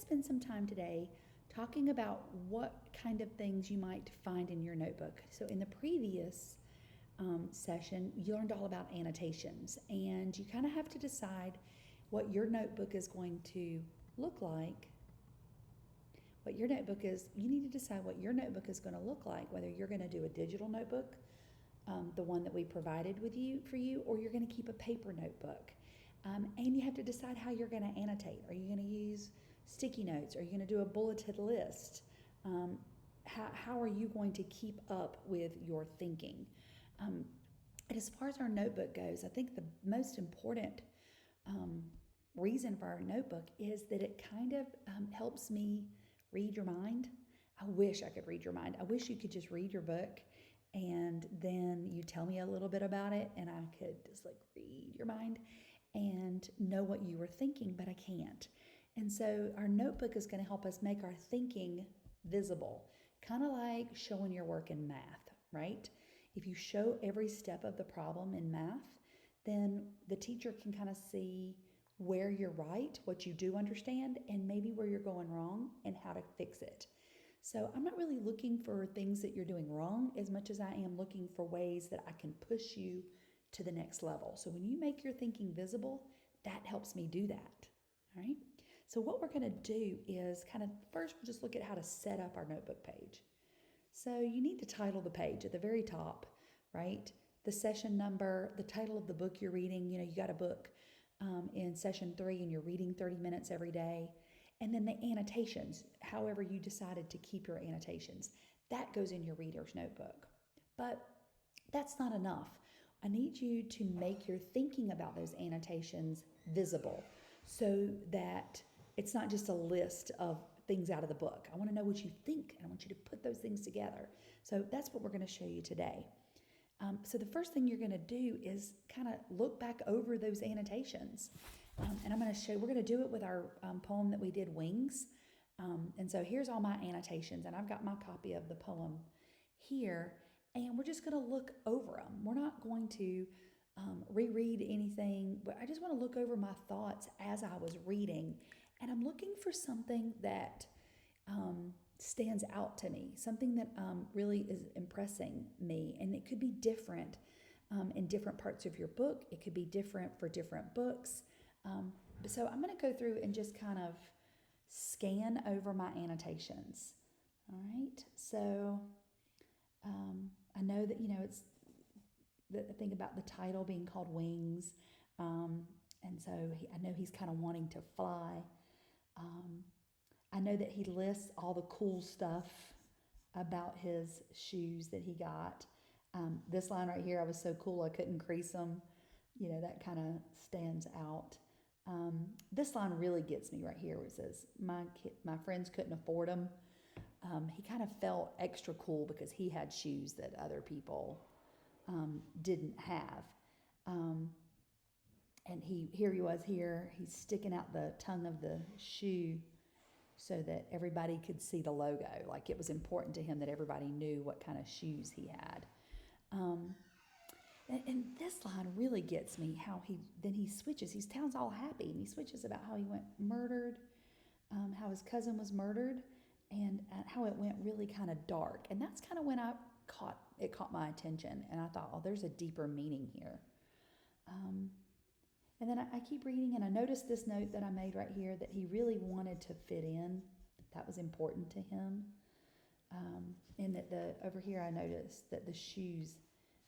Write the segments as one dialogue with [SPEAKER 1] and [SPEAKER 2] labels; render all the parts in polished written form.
[SPEAKER 1] spend some time today talking about what kind of things you might find in your notebook. So, in the previous session, you learned all about annotations, and you kind of have to decide what your notebook is going to look like. You need to decide what your notebook is going to look like, whether you're going to do a digital notebook, the one that we provided for you, or you're going to keep a paper notebook. And you have to decide how you're going to annotate. Are you going to use sticky notes? Are you going to do a bulleted list? How are you going to keep up with your thinking? And as far as our notebook goes, I think the most important reason for our notebook is that it kind of helps me read your mind. I wish I could read your mind. I wish you could just read your book and then you tell me a little bit about it and I could just like read your mind and know what you were thinking, but I can't. And so our notebook is going to help us make our thinking visible, kind of like showing your work in math, right? If you show every step of the problem in math, then the teacher can kind of see where you're right, what you do understand, and maybe where you're going wrong and how to fix it. So I'm not really looking for things that you're doing wrong as much as I am looking for ways that I can push you to the next level. So when you make your thinking visible, that helps me do that. All right. So what we're going to do is first we'll just look at how to set up our notebook page. So you need to title the page at the very top, right? The session number, the title of the book you're reading. You got a book in session 3 and you're reading 30 minutes every day. And then the annotations, however you decided to keep your annotations, that goes in your reader's notebook. But that's not enough. I need you to make your thinking about those annotations visible so that it's not just a list of things out of the book. I want to know what you think, and I want you to put those things together. So that's what we're going to show you today. So the first thing you're going to do is kind of look back over those annotations. And I'm going to show you, we're going to do it with our poem that we did, Wings. And so here's all my annotations, and I've got my copy of the poem here, and we're just going to look over them. We're not going to reread anything, but I just want to look over my thoughts as I was reading. And I'm looking for something that stands out to me, something that really is impressing me. And it could be different in different parts of your book. It could be different for different books. So I'm going to go through and just kind of scan over my annotations. All right. So I know that, it's the thing about the title being called Wings. And so I know he's kind of wanting to fly. I know that he lists all the cool stuff about his shoes that he got. This line right here, I was so cool I couldn't crease them. That kind of stands out. This line really gets me right here where it says, my friends couldn't afford them. He kind of felt extra cool because he had shoes that other people didn't have. And he's sticking out the tongue of the shoe so that everybody could see the logo. Like it was important to him that everybody knew what kind of shoes he had. And this line really gets me, how he switches. He sounds all happy, and he switches about how he went murdered, how his cousin was murdered, and how it went really kind of dark. And that's kind of when it caught my attention, and I thought, oh, there's a deeper meaning here. And then I keep reading, and I noticed this note that I made right here, that he really wanted to fit in. That was important to him. And that over here I noticed that the shoes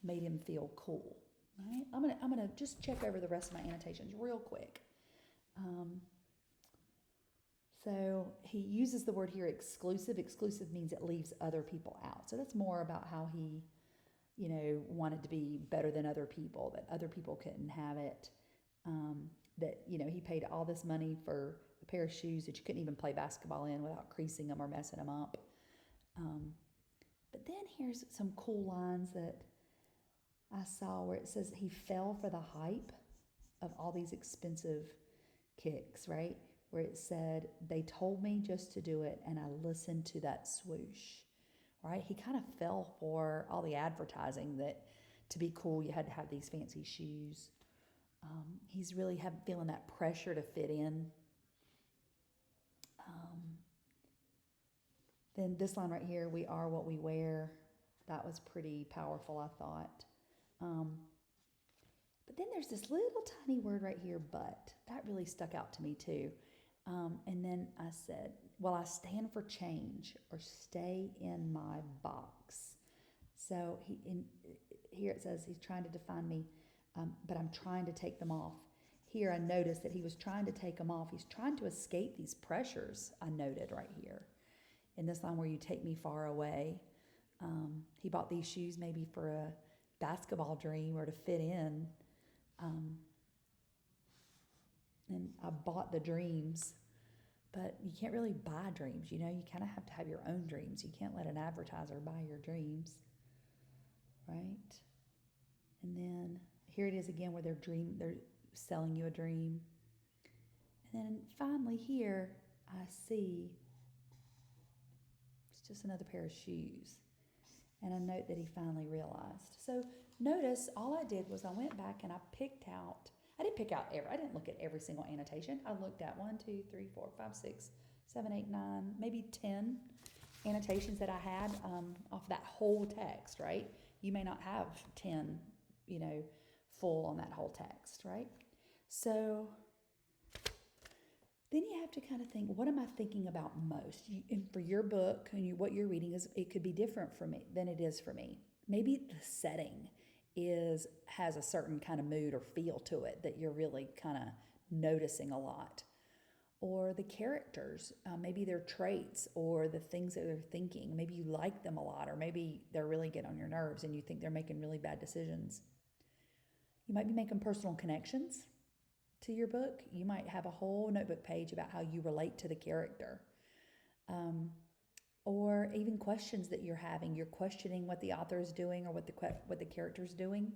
[SPEAKER 1] made him feel cool. Right? I'm gonna just check over the rest of my annotations real quick. So he uses the word here, exclusive. Exclusive means it leaves other people out. So that's more about how he, wanted to be better than other people, that other people couldn't have it. That, he paid all this money for a pair of shoes that you couldn't even play basketball in without creasing them or messing them up. But then here's some cool lines that I saw where it says he fell for the hype of all these expensive kicks, right? Where it said, they told me just to do it and I listened to that swoosh, right? He kind of fell for all the advertising that to be cool, you had to have these fancy shoes. He's really feeling that pressure to fit in. Then this line right here, we are what we wear. That was pretty powerful, I thought. But then there's this little tiny word right here, but. That really stuck out to me too. And then I said, well, I stand for change or stay in my box. So here it says he's trying to define me, but I'm trying to take them off. Here I noticed that he was trying to take them off. He's trying to escape these pressures I noted right here. In this line where you take me far away. He bought these shoes maybe for a basketball dream or to fit in. And I bought the dreams, but you can't really buy dreams. You kind of have to have your own dreams. You can't let an advertiser buy your dreams, right? And then here it is again where they're selling you a dream. And then finally here I see it's just another pair of shoes. And I note that he finally realized. So notice all I did was I went back and I didn't look at every single annotation. I looked at 1, 2, 3, 4, 5, 6, 7, 8, 9, maybe 10 annotations that I had off that whole text, right? You may not have 10, full on that whole text, right? So then you have to kind of think, what am I thinking about most? And for your book and what you're reading, it could be different for me than it is for me. Maybe the setting has a certain kind of mood or feel to it that you're really kind of noticing a lot. Or the characters, maybe their traits or the things that they're thinking. Maybe you like them a lot, or maybe they're really getting on your nerves and you think they're making really bad decisions. You might be making personal connections to your book. You might have a whole notebook page about how you relate to the character. Or even questions that you're having. You're questioning what the author is doing or what the character is doing.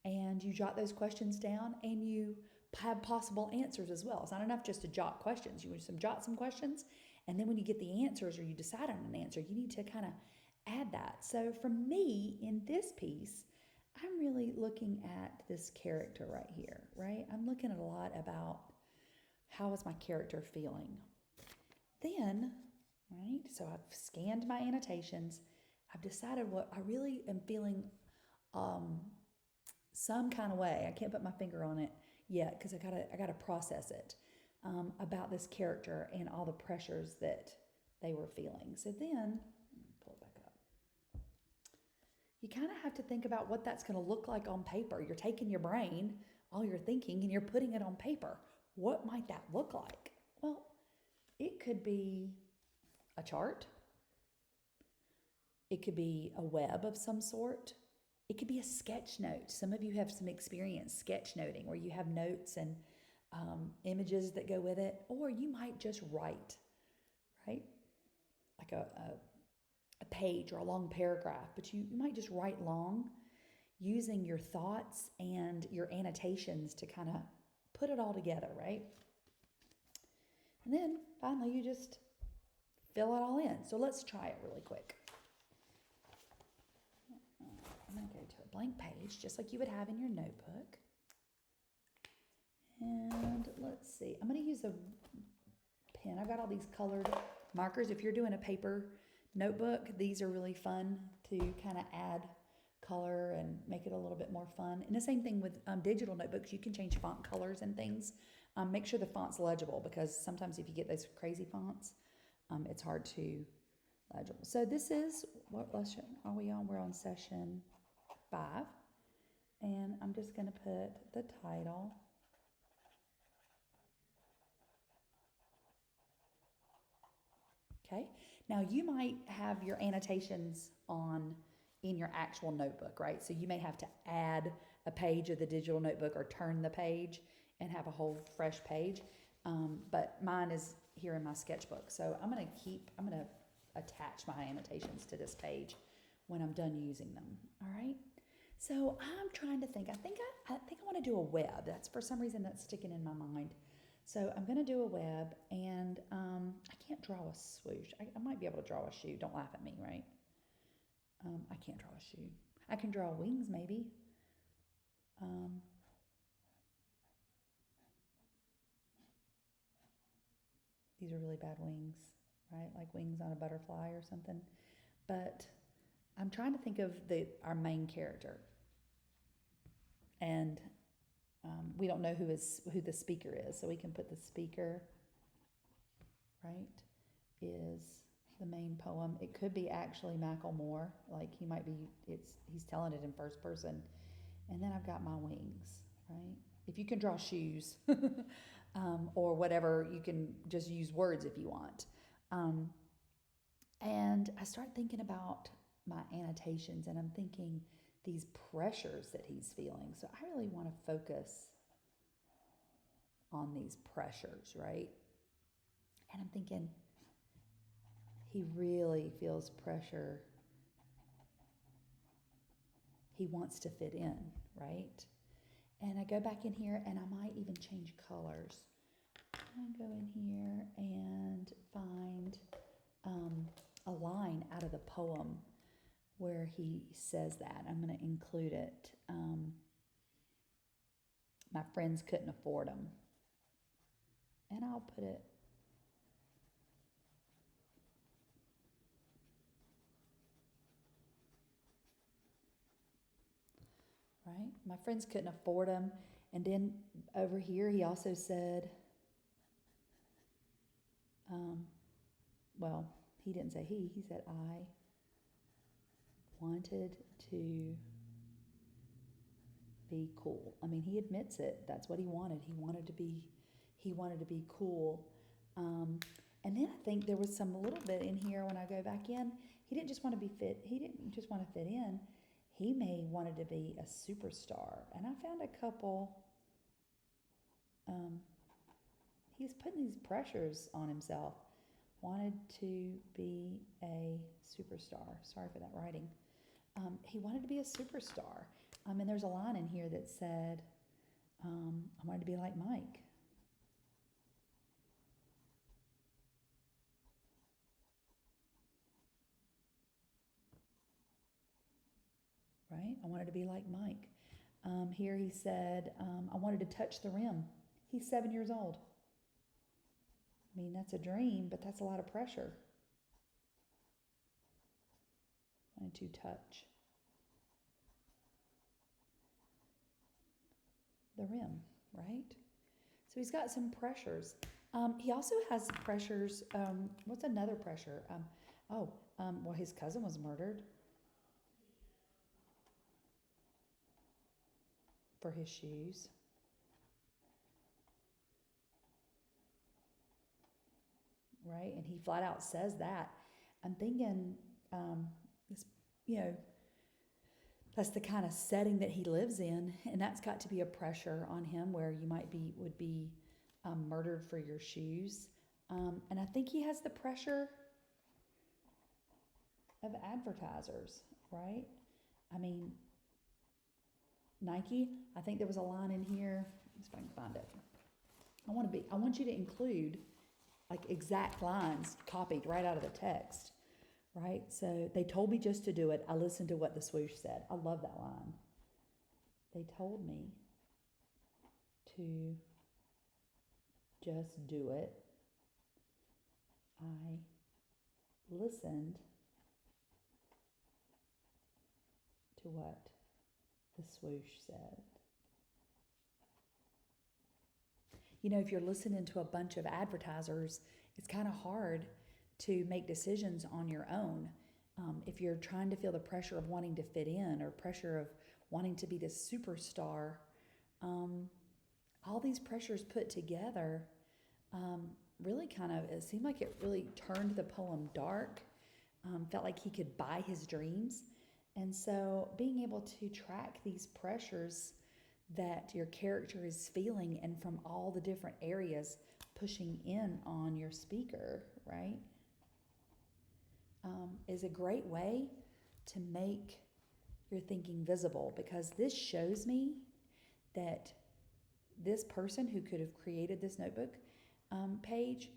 [SPEAKER 1] And you jot those questions down and you have possible answers as well. It's not enough just to jot questions. You jot some questions, and then when you get the answers or you decide on an answer, you need to kind of add that. So for me, in this piece, I'm really looking at this character right here, right? I'm looking at a lot about how is my character feeling. Then, right, so I've scanned my annotations. I've decided what I really am feeling some kind of way. I can't put my finger on it yet because I gotta process it about this character and all the pressures that they were feeling. So then, pull it back up. You kind of have to think about what that's going to look like on paper. You're taking your brain, all your thinking, and you're putting it on paper. What might that look like? Well, it could be a chart. It could be a web of some sort. It could be a sketch note. Some of you have some experience sketch noting where you have notes and images that go with it. Or you might just write, right? Like a page or a long paragraph, but you might just write long using your thoughts and your annotations to kind of put it all together, right? And then finally you just fill it all in. So let's try it really quick. I'm going to go to a blank page just like you would have in your notebook. And let's see, I'm going to use a pen. I've got all these colored markers. If you're doing a paper notebook, these are really fun to kind of add color and make it a little bit more fun. And the same thing with digital notebooks. You can change font colors and things. Make sure the font's legible, because sometimes if you get those crazy fonts, it's hard to legible. So this is, what lesson are we on? We're on session 5. And I'm just going to put the title. Okay. Now you might have your annotations in your actual notebook, right? So you may have to add a page of the digital notebook or turn the page and have a whole fresh page. But mine is here in my sketchbook. So I'm going to attach my annotations to this page when I'm done using them. All right. So I'm trying to think. I think I want to do a web. That's, for some reason, that's sticking in my mind. So I'm going to do a web, and I can't draw a swoosh. I might be able to draw a shoe. Don't laugh at me, right? I can't draw a shoe. I can draw wings, maybe. These are really bad wings. right? Like wings on a butterfly or something. But I'm trying to think of our main character, and we don't know who the speaker is, so we can put the speaker, right, is the main poem. It could be actually Macklemore, like he's telling it in first person. And then I've got my wings, right? If you can draw shoes or whatever, you can just use words if you want. And I start thinking about my annotations, and I'm thinking these pressures that he's feeling. So I really want to focus on these pressures, right? And I'm thinking he really feels pressure. He wants to fit in, right? And I go back in here and I might even change colors. I'm going to go in here and find a line out of the poem where he says that. I'm going to include it. My friends couldn't afford them. And I'll put it right. My friends couldn't afford them. And then over here, he also said, well, he didn't say he said I wanted to be cool. I mean, he admits it. That's what he wanted. He wanted to be cool. And then I think there was some a little bit in here when I go back in. He didn't just want to be fit. He didn't just want to fit in. He may wanted to be a superstar. And I found a couple. He's putting these pressures on himself. Wanted to be a superstar. Sorry for that writing. He wanted to be a superstar. And there's a line in here that said, I wanted to be like Mike. Right? I wanted to be like Mike. Here he said, I wanted to touch the rim. He's 7 years old. I mean, that's a dream, but that's a lot of pressure. Wanted to touch the rim, right? So he's got some pressures. He also has pressures. What's another pressure? Well, his cousin was murdered for his shoes. Right? And he flat out says that. I'm thinking, this, that's the kind of setting that he lives in, and that's got to be a pressure on him where you would be murdered for your shoes. And I think he has the pressure of advertisers, right? I mean, Nike, I think there was a line in here. Let's see if I can find it. I want you to include like exact lines copied right out of the text, right? So they told me just to do it. I listened to what the swoosh said. I love that line. They told me to just do it. I listened to what the swoosh said. If you're listening to a bunch of advertisers, it's kind of hard to make decisions on your own. If you're trying to feel the pressure of wanting to fit in or pressure of wanting to be this superstar, all these pressures put together really it seemed like it really turned the poem dark, felt like he could buy his dreams. And so being able to track these pressures that your character is feeling and from all the different areas pushing in on your speaker, right, is a great way to make your thinking visible, because this shows me that this person who could have created this notebook page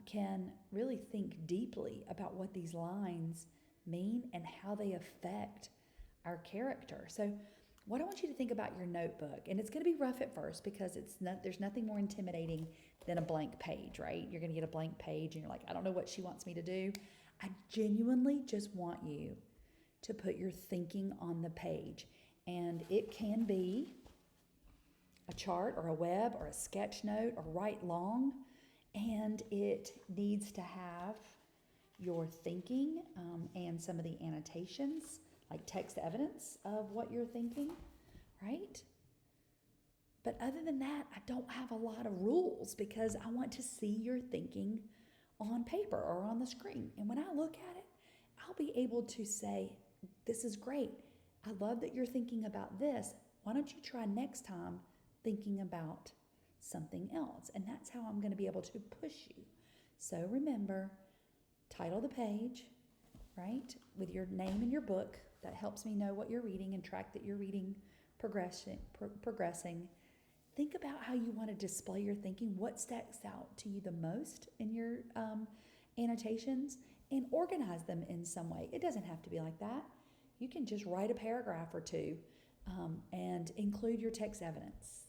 [SPEAKER 1] can really think deeply about what these lines mean and how they affect our character. So what I want you to think about your notebook, and it's going to be rough at first because there's nothing more intimidating than a blank page, right? You're going to get a blank page and you're like, I don't know what she wants me to do. I genuinely just want you to put your thinking on the page. And it can be a chart or a web or a sketch note or write long. And it needs to have your thinking and some of the annotations, like text evidence of what you're thinking, right? But other than that, I don't have a lot of rules because I want to see your thinking on paper or on the screen. And when I look at it, I'll be able to say, this is great. I love that you're thinking about this. Why don't you try next time thinking about something else? And that's how I'm going to be able to push you. So remember, title the page, right, with your name and your book. That helps me know what you're reading and track that you're reading progressing. Think about how you want to display your thinking, what sticks out to you the most in your annotations, and organize them in some way. It doesn't have to be like that. You can just write a paragraph or two and include your text evidence.